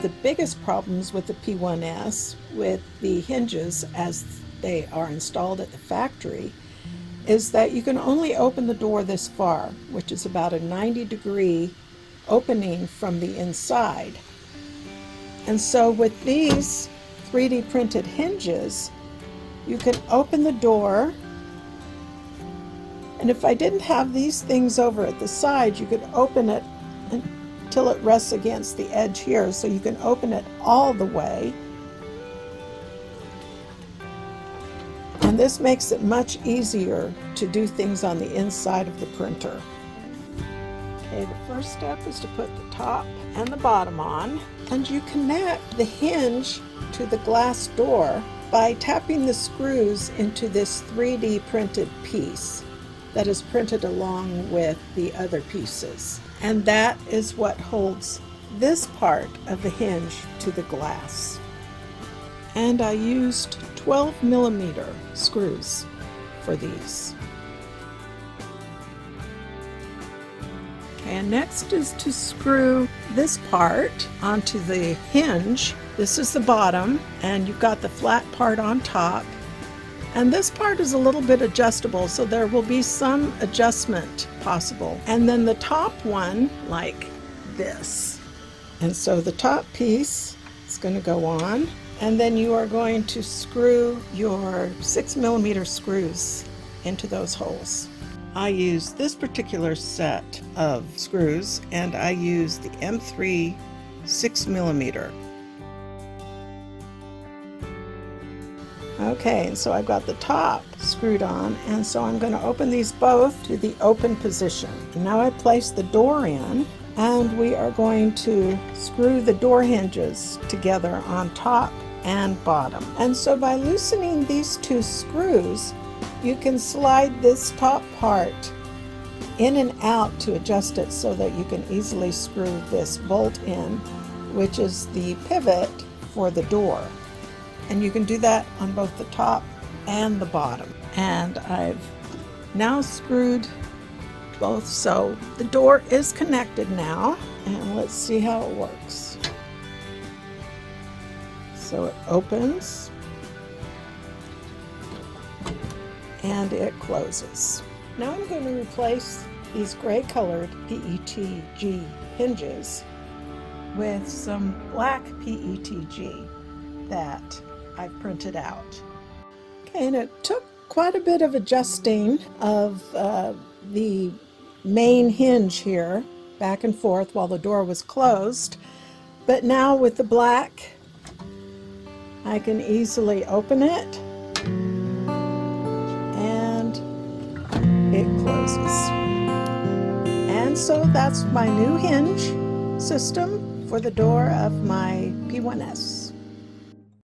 the biggest problems with the P1S, with the hinges as they are installed at the factory, is that you can only open the door this far, which is about a 90-degree opening from the inside. And so with these 3D printed hinges, you can open the door, and if I didn't have these things over at the side, you could open it until it rests against the edge here, so you can open it all the way. And this makes it much easier to do things on the inside of the printer. Okay, the first step is to put the top and the bottom on, and you connect the hinge to the glass door by tapping the screws into this 3D printed piece that is printed along with the other pieces. And that is what holds this part of the hinge to the glass. And I used 12mm screws for these. And next is to screw this part onto the hinge. This is the bottom, and you've got the flat part on top. And this part is a little bit adjustable, so there will be some adjustment possible. And then the top one, like this. And so the top piece is going to go on, and then you are going to screw your 6mm screws into those holes. I use this particular set of screws, and I use the M3 6mm. Okay, so I've got the top screwed on, and so I'm going to open these both to the open position. And now I place the door in, and we are going to screw the door hinges together on top and bottom. And so by loosening these two screws, you can slide this top part in and out to adjust it so that you can easily screw this bolt in, which is the pivot for the door. And you can do that on both the top and the bottom. And I've now screwed both, so the door is connected now. And let's see how it works. So it opens and it closes. Now I'm going to replace these gray colored PETG hinges with some black PETG that I've printed out. Okay, and it took quite a bit of adjusting of the main hinge here back and forth while the door was closed, but now with the black I can easily open it and it closes. And so that's my new hinge system for the door of my P1S.